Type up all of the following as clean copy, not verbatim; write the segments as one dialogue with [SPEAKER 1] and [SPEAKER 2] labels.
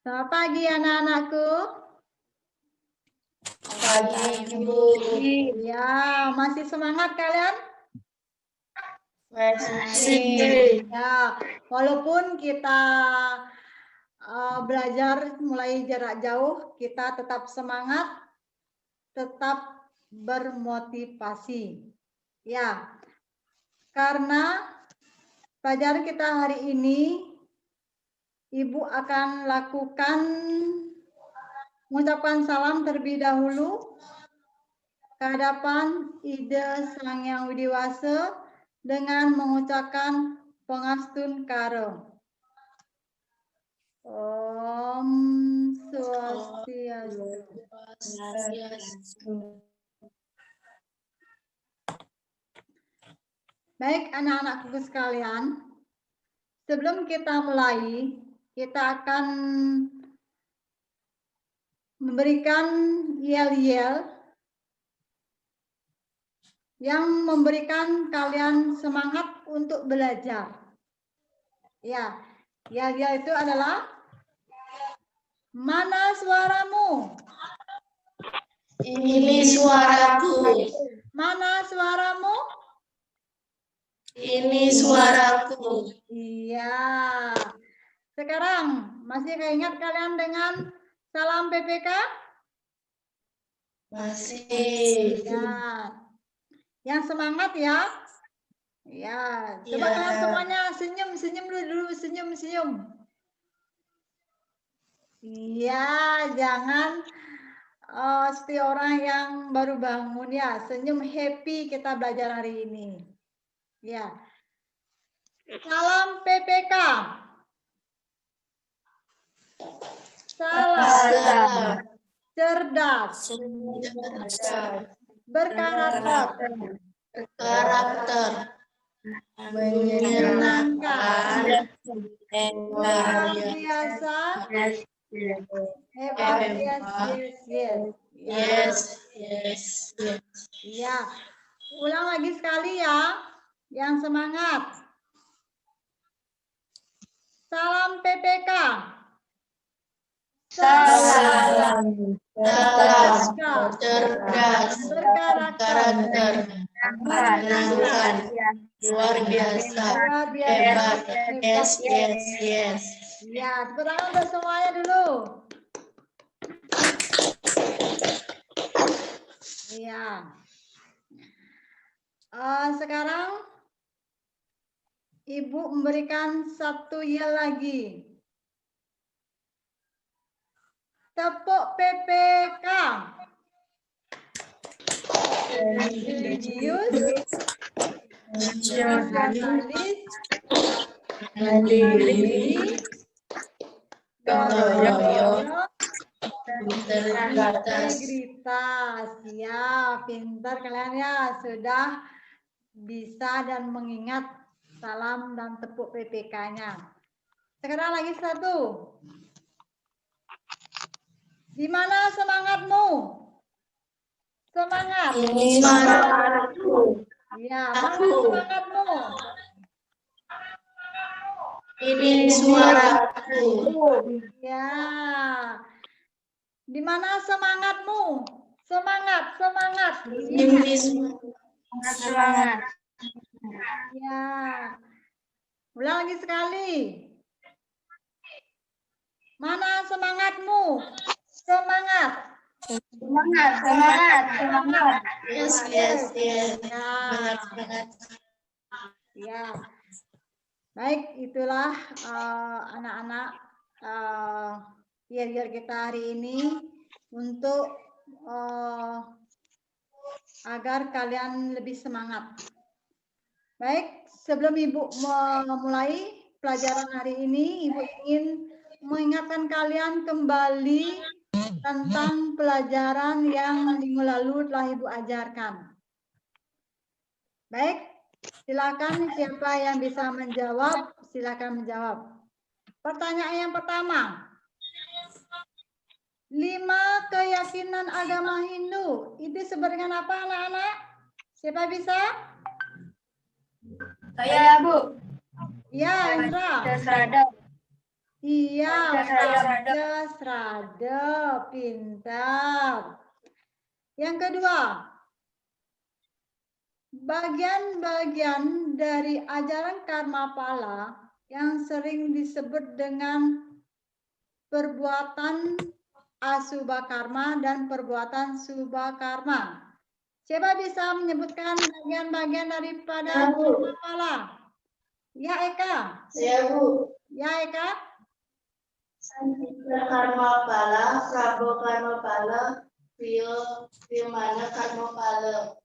[SPEAKER 1] Selamat pagi anak-anakku.
[SPEAKER 2] Pagi, Ibu.
[SPEAKER 1] Ya, masih semangat kalian?
[SPEAKER 2] Masih.
[SPEAKER 1] Ya, walaupun kita belajar mulai jarak jauh, kita tetap semangat, tetap bermotivasi. Ya, karena pelajaran kita hari ini, Ibu akan lakukan mengucapkan salam terlebih dahulu ke hadapan Ida Sang Yang Widiwasa dengan mengucapkan Pangastun Karo. Om Swastiastu. Baik anak-anakku sekalian, sebelum kita mulai, kita akan memberikan yel-yel yang memberikan kalian semangat untuk belajar. Ya, yel-yel itu adalah mana suaramu?
[SPEAKER 2] Ini suaraku.
[SPEAKER 1] Mana suaramu?
[SPEAKER 2] Ini suaraku.
[SPEAKER 1] Iya. Sekarang masih ingat kalian dengan salam PPK?
[SPEAKER 2] Masih.
[SPEAKER 1] Ya. Yang semangat ya. Ya. Coba kalian semuanya senyum dulu, senyum. Iya, jangan seperti orang yang baru bangun ya. Senyum happy kita belajar hari ini. Ya. Salam PPK. Salam. Cerdas. Berkarakter. Menyenangkan. Luar biasa. Hebat.
[SPEAKER 2] Yes.
[SPEAKER 1] Ya. Ulang lagi sekali ya. Yang semangat. Salam PPK.
[SPEAKER 2] Salam.
[SPEAKER 1] Cerdas. Berkarakter.
[SPEAKER 2] Menyenangkan. Luar biasa. Hebat. Yes.
[SPEAKER 1] Ya, tepuk tangan untuk semuanya dulu. Iya. Sekarang Ibu memberikan satu yel lagi. Tepuk PPK. Religius. Nasionalis. Mandiri. Gotong. Integritas. Ya, pintar kalian ya. Sudah bisa dan mengingat salam dan tepuk PPK-nya. Sekarang lagi satu. Di mana semangatmu? Semangat.
[SPEAKER 2] Ini suaraku.
[SPEAKER 1] Ya, mana semangatmu?
[SPEAKER 2] Ini suaraku.
[SPEAKER 1] Ya. Di mana semangatmu? Semangat.
[SPEAKER 2] Ini semangat.
[SPEAKER 1] Ya. Ulang lagi sekali. Mana semangatmu? Semangat.
[SPEAKER 2] Yes.
[SPEAKER 1] Ya. Ya. Baik, itulah anak-anak yel-yel kita hari ini untuk agar kalian lebih semangat. Baik, sebelum Ibu memulai pelajaran hari ini, Ibu ingin mengingatkan kalian kembali tentang pelajaran yang minggu lalu telah Ibu ajarkan. Baik, silakan siapa yang bisa menjawab, silakan menjawab. Pertanyaan yang pertama. 5 keyakinan agama Hindu itu disebut dengan apa anak-anak? Siapa bisa?
[SPEAKER 3] Saya, Bu.
[SPEAKER 1] Ya, Indra. Iya, Srada, pintar. Yang kedua, bagian-bagian dari ajaran karma pala yang sering disebut dengan perbuatan asubha karma dan perbuatan subha karma. Siapa bisa menyebutkan bagian-bagian daripada karma pala? Ya, Eka.
[SPEAKER 2] Saya, Bu.
[SPEAKER 1] Ya, Eka.
[SPEAKER 2] Sankita karma pala, prabho karma pala, Priyamana karma pala.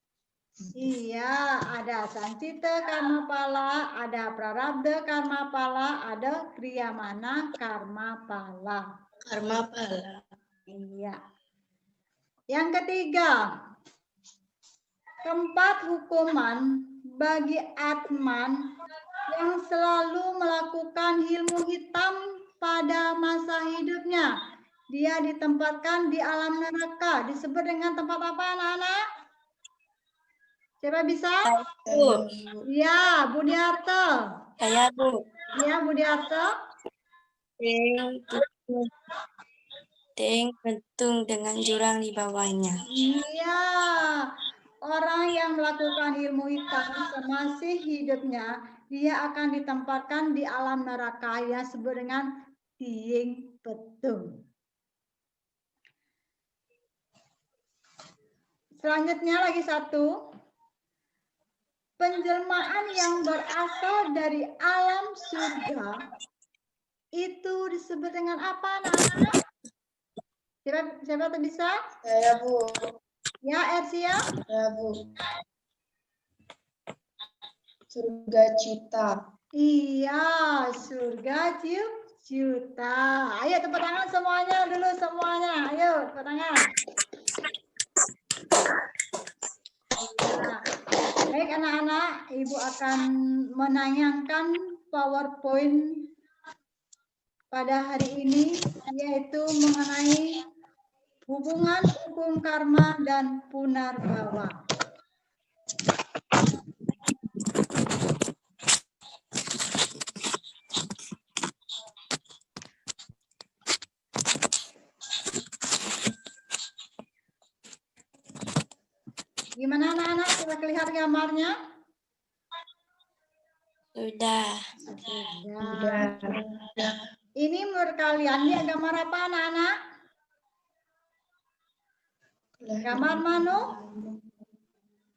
[SPEAKER 1] Iya, ada sancita karma pala, ada prarabdha karma pala, ada kriyamana karma pala.
[SPEAKER 2] Karma pala.
[SPEAKER 1] Iya. Yang ketiga, tempat hukuman bagi Atman yang selalu melakukan ilmu hitam pada masa hidupnya. Dia ditempatkan di alam neraka. Disebut dengan tempat apa, anak-anak? Siapa bisa?
[SPEAKER 2] Bu.
[SPEAKER 1] Ya, Budiarto.
[SPEAKER 2] Saya, Bu.
[SPEAKER 1] Ya, Budiarto.
[SPEAKER 2] Ting bentung dengan jurang di bawahnya.
[SPEAKER 1] Iya, orang yang melakukan ilmu hitam semasih hidupnya, dia akan ditempatkan di alam neraka yang disebut dengan tiing petung. Selanjutnya lagi satu. Penjelmaan yang berasal dari alam surga itu disebut dengan apa, anak-anak? Siapa bisa?
[SPEAKER 2] Saya, Bu.
[SPEAKER 1] Ya, Ersia?
[SPEAKER 2] Saya, Bu. Surga cita.
[SPEAKER 1] Iya, surga juta. Ayo tepuk tangan semuanya dulu semuanya. Ayo tepuk tangan. Iya. Baik anak-anak, Ibu akan menayangkan PowerPoint pada hari ini, yaitu mengenai hubungan hukum karma dan punarbawa. Gimana anak-anak? Sudah lihat gambarnya?
[SPEAKER 2] Sudah.
[SPEAKER 1] Sudah. Ini menurut kalian, ini gambar apa anak-anak? Gambar mana?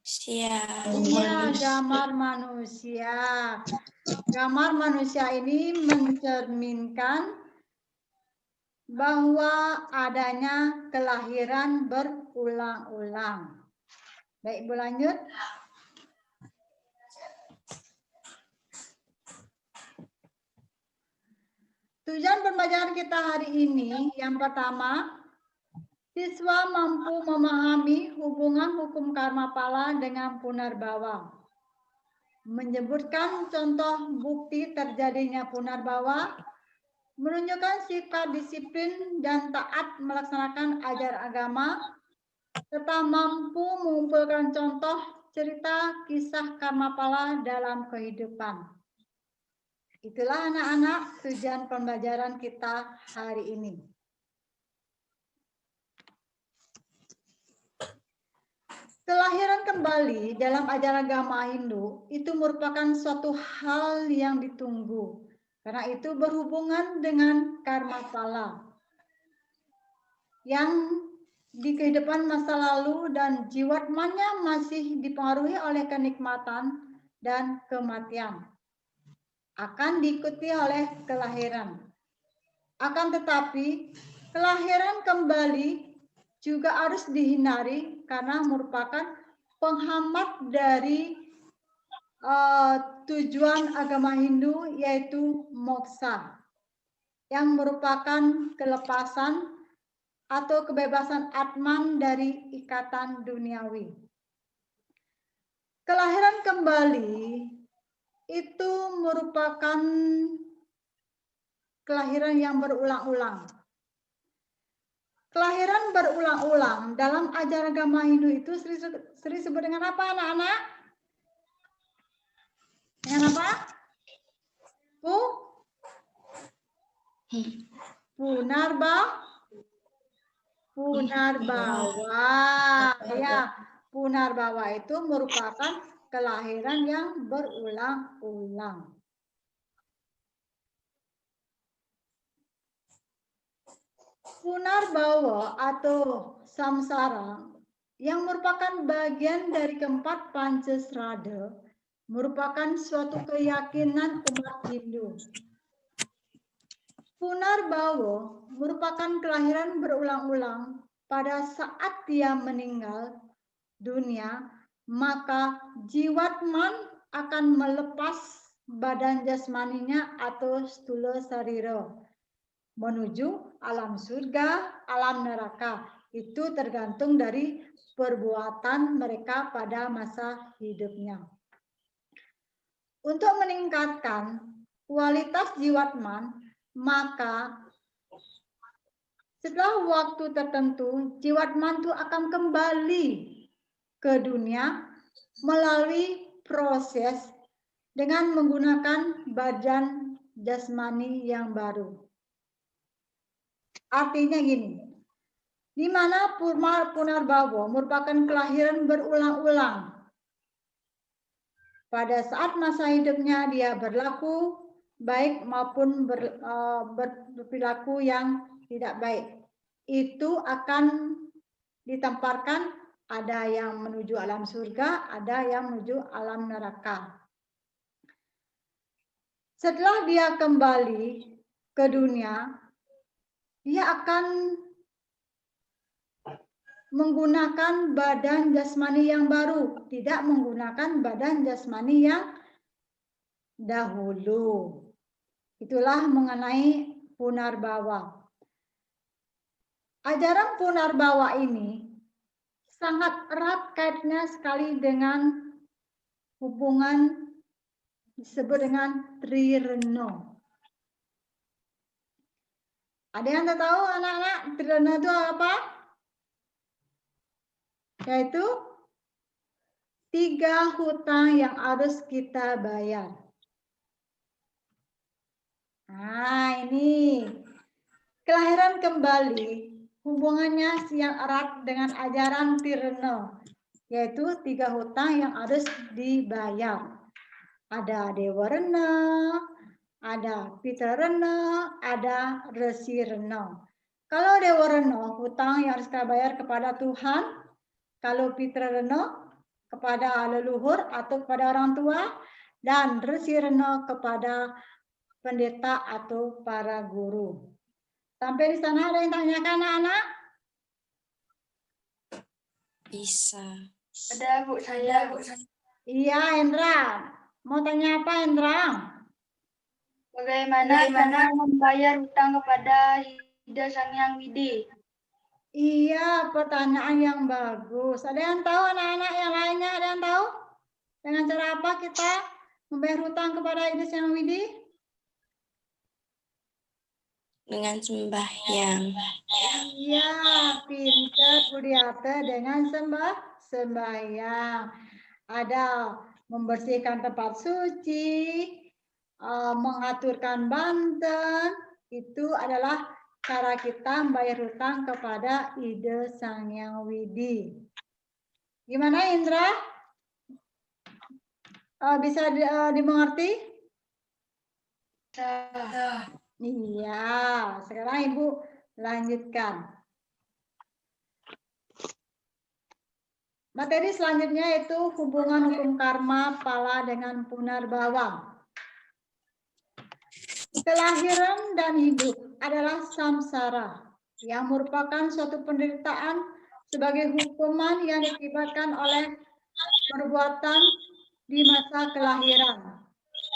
[SPEAKER 2] Siap.
[SPEAKER 1] Iya, gambar manusia. Gambar manusia ini mencerminkan bahwa adanya kelahiran berulang-ulang. Baik, Ibu lanjut. Tujuan pembelajaran kita hari ini, yang pertama, siswa mampu memahami hubungan hukum karma pala dengan punarbawa. Menyebutkan contoh bukti terjadinya punarbawa, menunjukkan sifat disiplin dan taat melaksanakan ajaran agama, serta mampu mengumpulkan contoh cerita kisah karma pala dalam kehidupan. Itulah anak-anak tujuan pembelajaran kita hari ini. Kelahiran kembali dalam ajaran agama Hindu itu merupakan suatu hal yang ditunggu. Karena itu berhubungan dengan karma pala. Yang di kehidupan masa lalu dan jiwatmanya masih dipengaruhi oleh kenikmatan dan kematian. Akan diikuti oleh kelahiran. Akan tetapi, kelahiran kembali juga harus dihindari karena merupakan penghambat dari tujuan agama Hindu, yaitu moksha, yang merupakan kelepasan atau kebebasan Atman dari ikatan duniawi. Kelahiran kembali itu merupakan kelahiran yang berulang-ulang. Kelahiran berulang-ulang dalam ajaran agama Hindu itu sering disebut dengan apa, anak-anak? Dengan apa? Bu? Punarbawa. Ya, punarbawa itu merupakan kelahiran yang berulang-ulang. Punarbawa atau samsara yang merupakan bagian dari keempat Pancasrada merupakan suatu keyakinan umat Hindu. Punarbawa merupakan kelahiran berulang-ulang. Pada saat dia meninggal dunia, maka jiwatman akan melepas badan jasmaninya atau stula sarira menuju alam surga, alam neraka. Itu tergantung dari perbuatan mereka pada masa hidupnya. Untuk meningkatkan kualitas jiwatman, maka setelah waktu tertentu, jiwatman itu akan kembali ke dunia melalui proses dengan menggunakan badan jasmani yang baru. Artinya gini, di mana punarbawa merupakan kelahiran berulang-ulang. Pada saat masa hidupnya dia berlaku baik maupun berperilaku yang tidak baik. Itu akan ditempatkan, ada yang menuju alam surga, ada yang menuju alam neraka. Setelah dia kembali ke dunia, dia akan menggunakan badan jasmani yang baru, tidak menggunakan badan jasmani yang dahulu. Itulah mengenai punarbawa. Ajaran punarbawa ini sangat erat kaitannya sekali dengan hubungan disebut dengan Trireno. Ada yang tahu anak-anak Trireno itu apa? Yaitu 3 hutang yang harus kita bayar. Nah, ini kelahiran kembali hubungannya yang erat dengan ajaran Trireno, yaitu 3 hutang yang harus dibayar. Ada Dewa Rena, ada Pitra Rena, ada Resi Rena. Kalau Dewa Rena, hutang yang harus kita bayar kepada Tuhan. Kalau Pitra Rena, kepada leluhur atau kepada orang tua. Dan Resi Rena kepada pendeta atau para guru. Sampai di sana ada yang tanyakan anak-anak?
[SPEAKER 2] Bisa.
[SPEAKER 3] Ada Bu, saya.
[SPEAKER 1] Iya, Indra. Mau tanya apa, Indra?
[SPEAKER 3] Bagaimana cara membayar hutang kepada Ida Sang Hyang Widi?
[SPEAKER 1] Iya, pertanyaan yang bagus. Ada yang tahu anak-anak yang lainnya? Ada yang tahu? Dengan cara apa kita membayar hutang kepada Ida Sang Widi?
[SPEAKER 2] Dengan sembahyang.
[SPEAKER 1] Iya, pintar Budiate dengan sembahyang. Ada membersihkan tempat suci, mengaturkan banten, itu adalah cara kita membayar hutang kepada Ida Sang Hyang Widi. Gimana Indra? Bisa dimengerti? Iya, sekarang Ibu lanjutkan. Materi selanjutnya yaitu hubungan hukum karma pala dengan punarbawa. Kelahiran dan hidup adalah samsara yang merupakan suatu penderitaan sebagai hukuman yang diakibatkan oleh perbuatan di masa kelahiran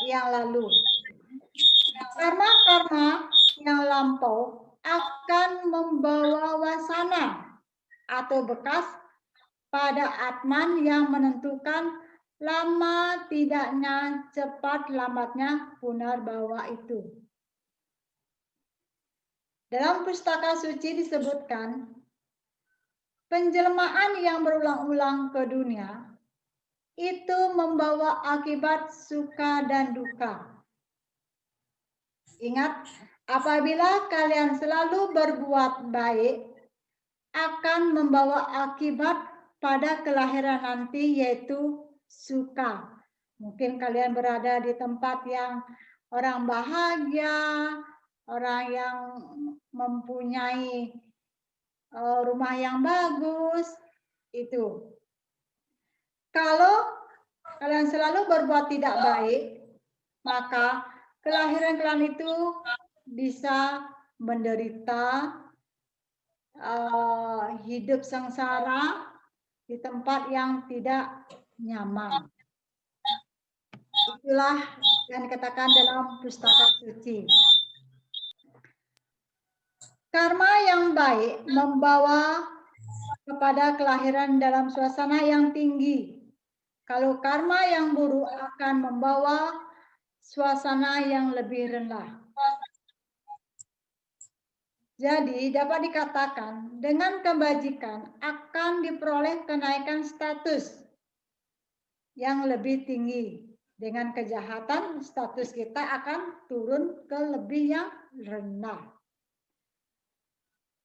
[SPEAKER 1] yang lalu. Karma-karma yang lampau akan membawa wasana atau bekas pada atman yang menentukan lama tidaknya, cepat lambatnya punarbawa itu. Dalam pustaka suci disebutkan, penjelmaan yang berulang-ulang ke dunia itu membawa akibat suka dan duka. Ingat, Apabila kalian selalu berbuat baik, akan membawa akibat pada kelahiran nanti, yaitu suka. Mungkin kalian berada di tempat yang orang bahagia, orang yang mempunyai rumah yang bagus, itu. Kalau kalian selalu berbuat tidak baik, maka kelahiran kalian itu bisa menderita, hidup sengsara di tempat yang tidak nyaman. Itulah yang dikatakan dalam pustaka suci. Karma yang baik membawa kepada kelahiran dalam suasana yang tinggi. Kalau karma yang buruk akan membawa suasana yang lebih rendah. Jadi dapat dikatakan dengan kebajikan akan diperoleh kenaikan status yang lebih tinggi. Dengan kejahatan status kita akan turun ke lebih yang rendah.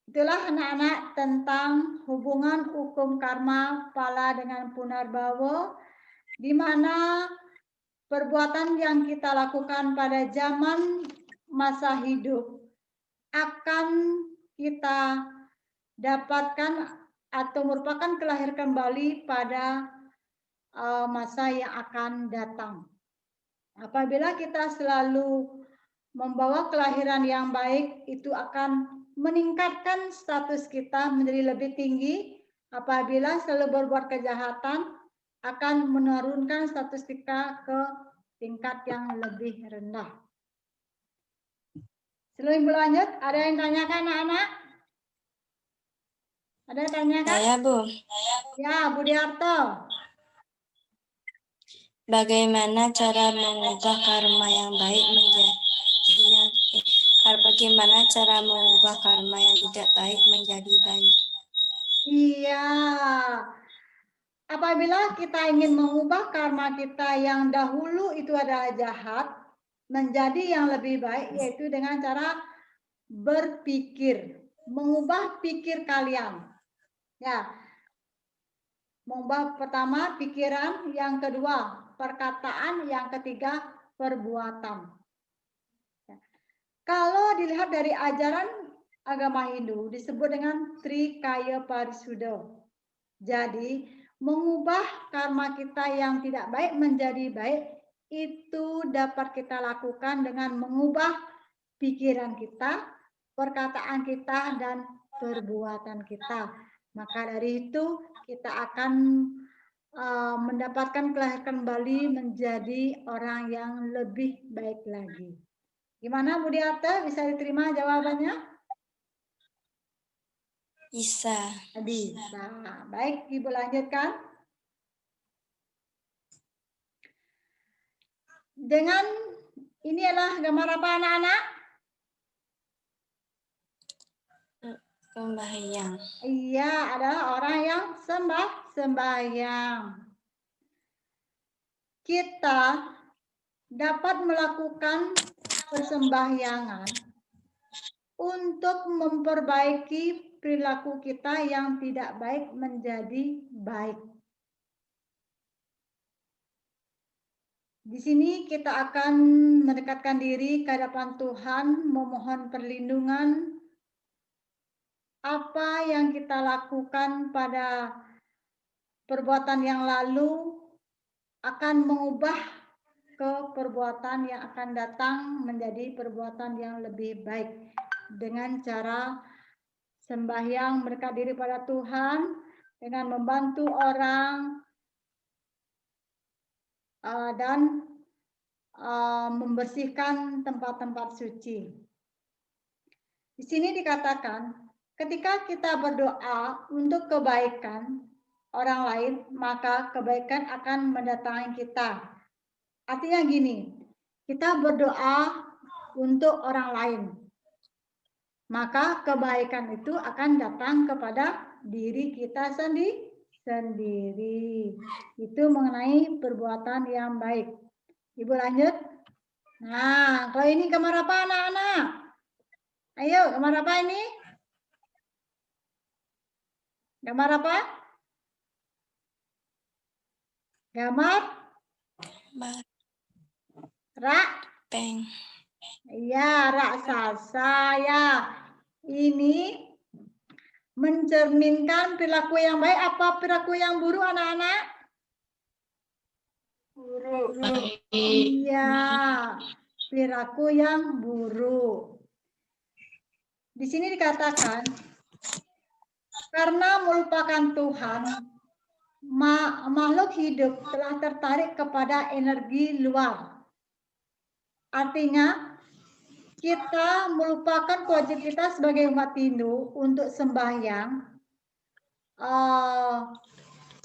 [SPEAKER 1] Itulah anak-anak tentang hubungan hukum karma pala dengan punarbawa, di mana perbuatan yang kita lakukan pada zaman masa hidup akan kita dapatkan atau merupakan kelahir kembali pada masa yang akan datang. Apabila kita selalu membawa kelahiran yang baik, itu akan meningkatkan status kita menjadi lebih tinggi. Apabila selalu berbuat kejahatan, akan menurunkan status kita ke tingkat yang lebih rendah. Sebelum lanjut, ada yang tanyakan anak-anak? Ada yang tanyakan?
[SPEAKER 2] Saya, Bu.
[SPEAKER 1] Ya, Budiarto.
[SPEAKER 2] Bagaimana cara mengubah karma yang baik bagaimana cara mengubah karma yang tidak baik menjadi baik?
[SPEAKER 1] Iya. Apabila kita ingin mengubah karma kita yang dahulu itu adalah jahat menjadi yang lebih baik, yaitu dengan cara berpikir, mengubah pikir kalian. Ya. Mengubah pertama pikiran, yang kedua perkataan, yang ketiga perbuatan. Kalau dilihat dari ajaran agama Hindu disebut dengan Trikaya Parisuddha. Jadi mengubah karma kita yang tidak baik menjadi baik itu dapat kita lakukan dengan mengubah pikiran kita, perkataan kita, dan perbuatan kita. Maka dari itu kita akan mendapatkan kelahiran kembali menjadi orang yang lebih baik lagi. Gimana Bu Diarte, bisa diterima jawabannya?
[SPEAKER 2] Bisa.
[SPEAKER 1] Bisa. Baik, Ibu lanjutkan. Dengan ini adalah gambar apa anak-anak?
[SPEAKER 2] Sembahyang.
[SPEAKER 1] Iya, adalah orang yang sembahyang. Kita dapat melakukan persembahyangan untuk memperbaiki perilaku kita yang tidak baik menjadi baik. Di sini kita akan mendekatkan diri ke hadapan Tuhan, memohon perlindungan. Apa yang kita lakukan pada perbuatan yang lalu akan mengubah ke perbuatan yang akan datang menjadi perbuatan yang lebih baik dengan cara sembahyang, mendekat diri pada Tuhan, dengan membantu orang dan membersihkan tempat-tempat suci. Di sini dikatakan, ketika kita berdoa untuk kebaikan orang lain, maka kebaikan akan mendatangi kita. Artinya gini, kita berdoa untuk orang lain, maka kebaikan itu akan datang kepada diri kita sendiri. Itu mengenai perbuatan yang baik. Ibu lanjut. Nah, kalau ini gambar apa anak-anak? Ayo, gambar apa ini? Gambar apa? Gambar rak.
[SPEAKER 2] Peng.
[SPEAKER 1] Ya, raksasa ya. Ini mencerminkan perilaku yang baik apa perilaku yang buruk anak-anak?
[SPEAKER 3] Buruk.
[SPEAKER 1] Iya, perilaku yang buruk. Di sini dikatakan karena melupakan Tuhan, makhluk hidup telah tertarik kepada energi luar. Artinya, kita melupakan kewajiban kita sebagai umat Hindu untuk sembahyang,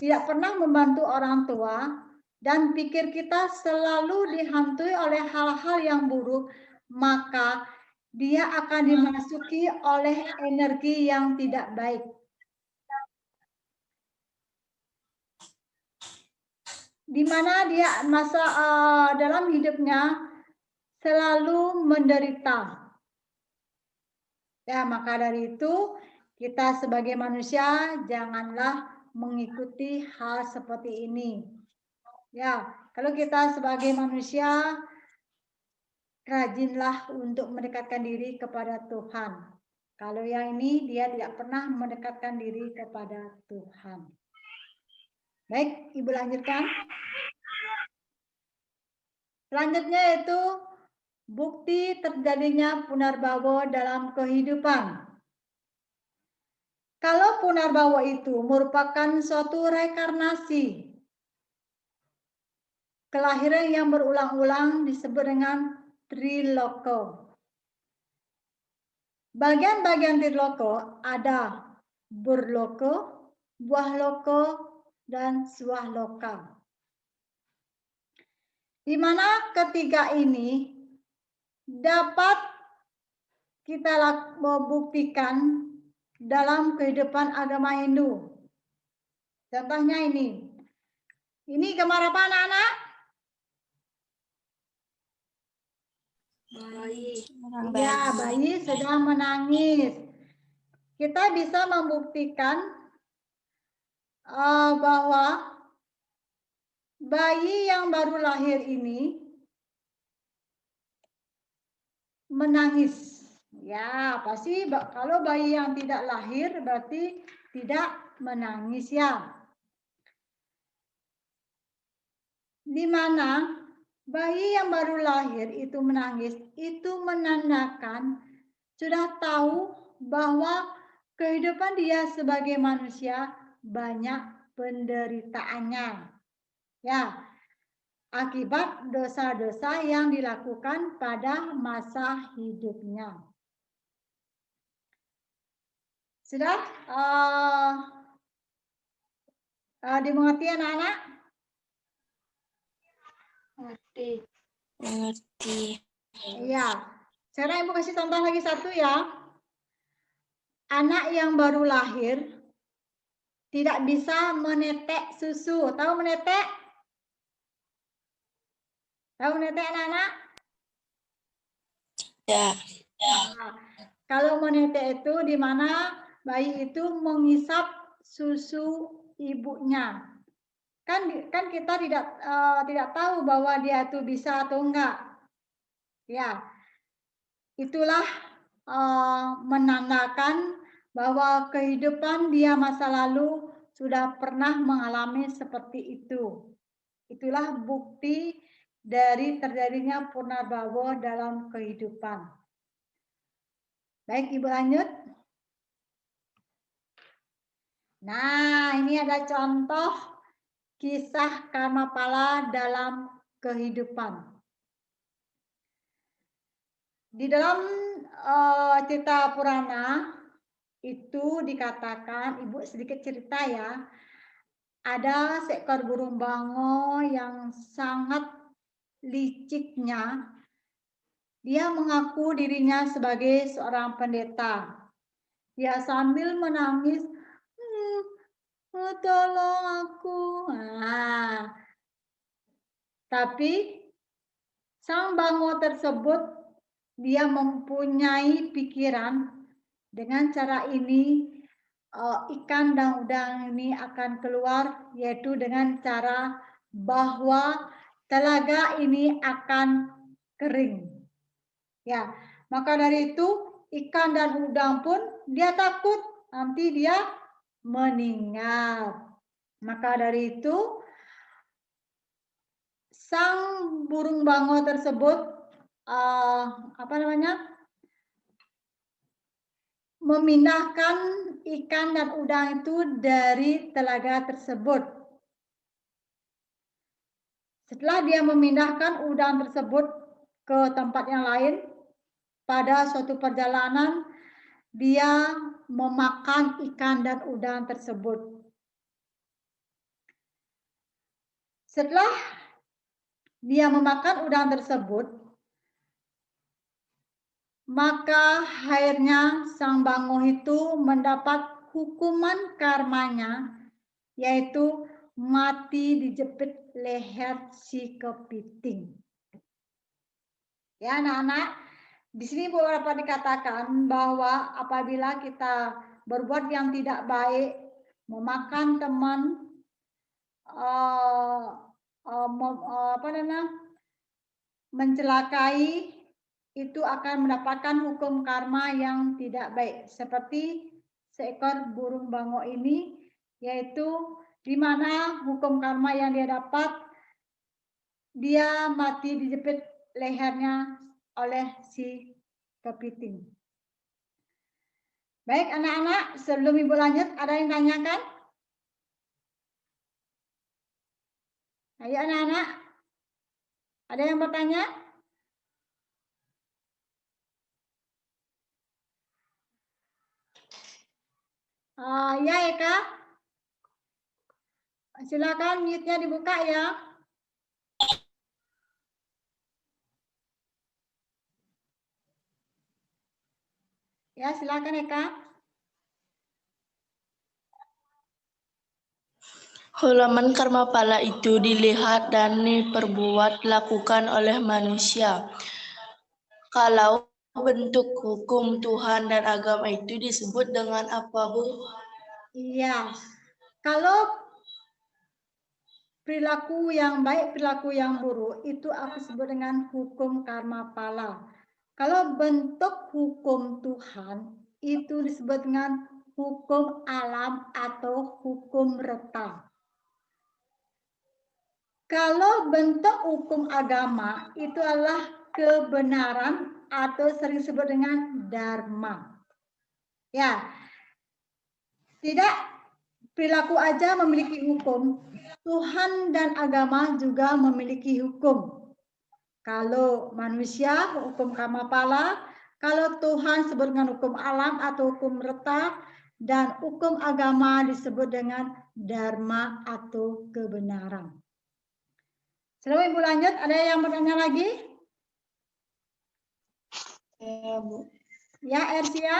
[SPEAKER 1] tidak pernah membantu orang tua, dan pikir kita selalu dihantui oleh hal-hal yang buruk, maka dia akan dimasuki oleh energi yang tidak baik. Di mana dia dalam hidupnya selalu menderita. Ya, maka dari itu kita sebagai manusia janganlah mengikuti hal seperti ini. Ya, kalau kita sebagai manusia rajinlah untuk mendekatkan diri kepada Tuhan. Kalau yang ini dia tidak pernah mendekatkan diri kepada Tuhan. Baik, Ibu lanjutkan. Selanjutnya itu bukti terjadinya punarbawa dalam kehidupan. Kalau punarbawa itu merupakan suatu reinkarnasi, kelahiran yang berulang-ulang disebut dengan triloko. Bagian-bagian triloko ada burloko, buahloko, dan swahloka. Di mana ketiga ini dapat kita buktikan dalam kehidupan agama Hindu. Contohnya ini. Ini gambar apa anak-anak?
[SPEAKER 3] Bayi.
[SPEAKER 1] Ya, bayi sedang menangis. Kita bisa membuktikan bahwa bayi yang baru lahir ini menangis. Ya, pasti kalau bayi yang tidak lahir berarti tidak menangis ya. Di mana bayi yang baru lahir itu menangis, itu menandakan sudah tahu bahwa kehidupan dia sebagai manusia banyak penderitaannya. Ya, akibat dosa-dosa yang dilakukan pada masa hidupnya. Sudah dimengerti anak-anak?
[SPEAKER 3] Mengerti.
[SPEAKER 2] Mengerti.
[SPEAKER 1] Iya. Sekarang Ibu kasih contoh lagi satu ya. Anak yang baru lahir tidak bisa menetek susu. Tahu menetek? Tahu menetek anak-anak?
[SPEAKER 2] Ya.
[SPEAKER 1] Nah, kalau menetek itu di mana bayi itu menghisap susu ibunya. Kan kita tidak tahu bahwa dia itu bisa atau enggak. Ya. Itulah menandakan bahwa kehidupan dia masa lalu sudah pernah mengalami seperti itu. Itulah bukti dari terjadinya punarbawa dalam kehidupan. Baik, Ibu lanjut. Nah, ini ada contoh kisah karma pala dalam kehidupan. Di dalam cerita Purana itu dikatakan, Ibu sedikit cerita ya, ada seekor burung bango yang sangat liciknya. Dia mengaku dirinya sebagai seorang pendeta. Dia sambil menangis, tolong aku. Nah, tapi sang bango tersebut dia mempunyai pikiran, dengan cara ini ikan dan udang ini akan keluar, yaitu dengan cara bahwa telaga ini akan kering. Ya, maka dari itu ikan dan udang pun dia takut nanti dia meninggal. Maka dari itu sang burung bango tersebut memindahkan ikan dan udang itu dari telaga tersebut. Setelah dia memindahkan udang tersebut ke tempat yang lain, pada suatu perjalanan dia memakan ikan dan udang tersebut. Setelah dia memakan udang tersebut, maka akhirnya sang bango itu mendapat hukuman karmanya, yaitu mati dijepit leher si kepiting. Ya anak-anak, di sini beberapa dikatakan bahwa apabila kita berbuat yang tidak baik, memakan teman, mencelakai, itu akan mendapatkan hukum karma yang tidak baik, seperti seekor burung bango ini, yaitu di mana hukum karma yang dia dapat, dia mati dijepit lehernya oleh si kepiting. Baik anak-anak, sebelum Ibu lanjut, ada yang tanyakan? Ayo anak-anak, ada yang bertanya? Ya Eka, silakan mute-nya dibuka ya. Ya silakan Eka.
[SPEAKER 4] Hulaman karma pala itu dilihat dan diperbuat lakukan oleh manusia. Kalau bentuk hukum Tuhan dan agama itu disebut dengan apa, Bu?
[SPEAKER 1] Iya, kalau perilaku yang baik, perilaku yang buruk, itu aku sebut dengan hukum karma pala. Kalau bentuk hukum Tuhan, itu disebut dengan hukum alam atau hukum reta. Kalau bentuk hukum agama, itu adalah kebenaran atau sering disebut dengan dharma. Ya, tidak perilaku aja memiliki hukum, Tuhan dan agama juga memiliki hukum. Kalau manusia hukum karma pala, kalau Tuhan disebut dengan hukum alam atau hukum reta, dan hukum agama disebut dengan dharma atau kebenaran. Sebelum Ibu lanjut, ada yang bertanya lagi?
[SPEAKER 4] Ya, Bu.
[SPEAKER 1] Ya, Ersia.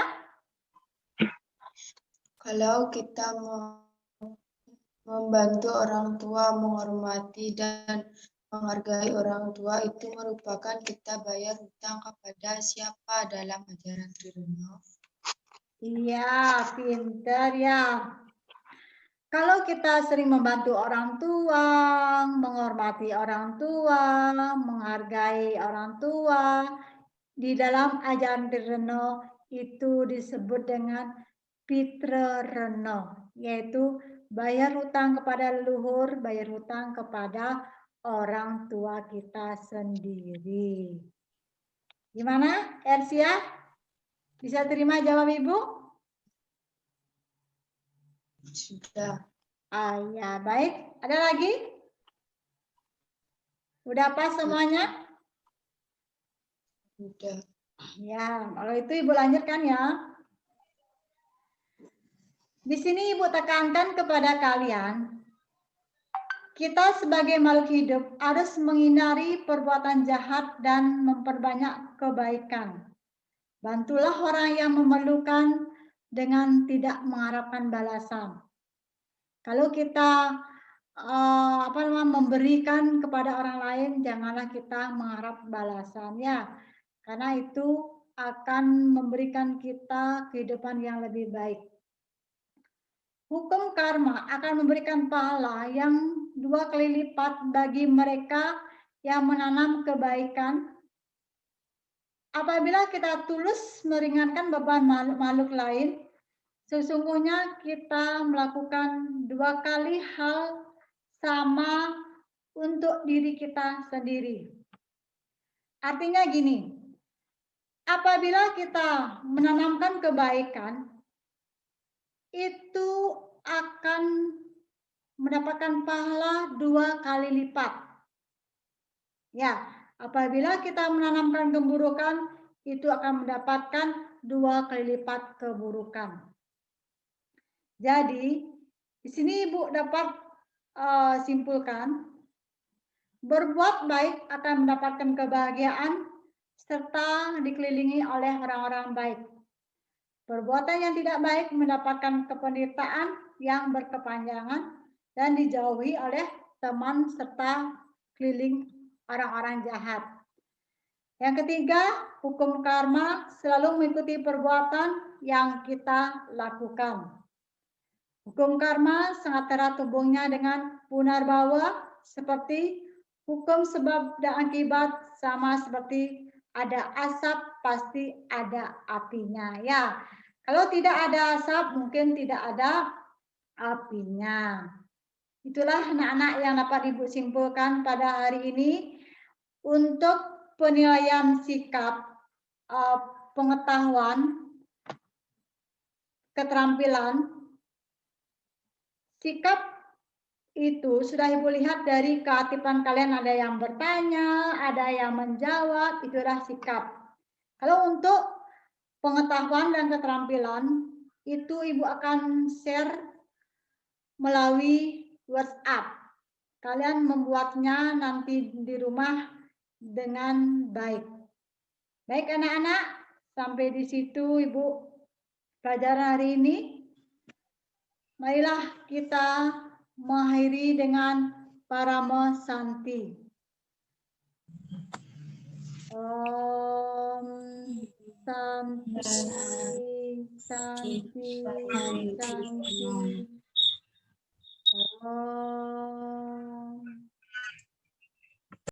[SPEAKER 4] Kalau kita membantu orang tua, menghormati dan menghargai orang tua, itu merupakan kita bayar hutang kepada siapa dalam ajaran Trirono?
[SPEAKER 1] Iya, pintar ya. Kalau kita sering membantu orang tua, menghormati orang tua, menghargai orang tua, di dalam ajaran Trirono itu disebut dengan Pitra Reno, yaitu bayar hutang kepada leluhur, bayar hutang kepada orang tua kita sendiri. Gimana, Ersia? Bisa terima jawab Ibu?
[SPEAKER 4] Sudah.
[SPEAKER 1] Ya, baik. Ada lagi? Udah pas semuanya?
[SPEAKER 4] Sudah.
[SPEAKER 1] Ya, kalau itu Ibu lanjutkan ya. Di sini Ibu tekankan kepada kalian, kita sebagai makhluk hidup harus menghindari perbuatan jahat dan memperbanyak kebaikan. Bantulah orang yang memerlukan dengan tidak mengharapkan balasan. Kalau kita memberikan kepada orang lain, janganlah kita mengharap balasan ya. Karena itu akan memberikan kita kehidupan yang lebih baik. Hukum karma akan memberikan pahala yang 2 kali lipat bagi mereka yang menanam kebaikan. Apabila kita tulus meringankan beban makhluk lain, sesungguhnya kita melakukan 2 kali hal sama untuk diri kita sendiri. Artinya gini, apabila kita menanamkan kebaikan, itu akan mendapatkan pahala 2 kali lipat. Ya, apabila kita menanamkan keburukan, itu akan mendapatkan 2 kali lipat keburukan. Jadi, di sini Ibu dapat simpulkan, berbuat baik akan mendapatkan kebahagiaan serta dikelilingi oleh orang-orang baik. Perbuatan yang tidak baik mendapatkan penderitaan yang berkepanjangan dan dijauhi oleh teman serta keliling orang-orang jahat. Yang ketiga, hukum karma selalu mengikuti perbuatan yang kita lakukan. Hukum karma sangat erat hubungnya dengan punarbawa, seperti hukum sebab dan akibat, sama seperti ada asap pasti ada apinya. Ya, kalau tidak ada asap mungkin tidak ada apinya. Itulah anak-anak yang dapat Ibu simpulkan pada hari ini untuk penilaian sikap, pengetahuan, keterampilan. Sikap itu sudah Ibu lihat dari keaktifan kalian, ada yang bertanya, ada yang menjawab, itulah sikap. Kalau untuk pengetahuan dan keterampilan, itu Ibu akan share melalui WhatsApp. Kalian membuatnya nanti di rumah dengan baik. Baik anak-anak, sampai di situ Ibu pelajaran hari ini. Marilah kita mengakhiri dengan Parama Santi. Om Santi, Santi, Santi. Om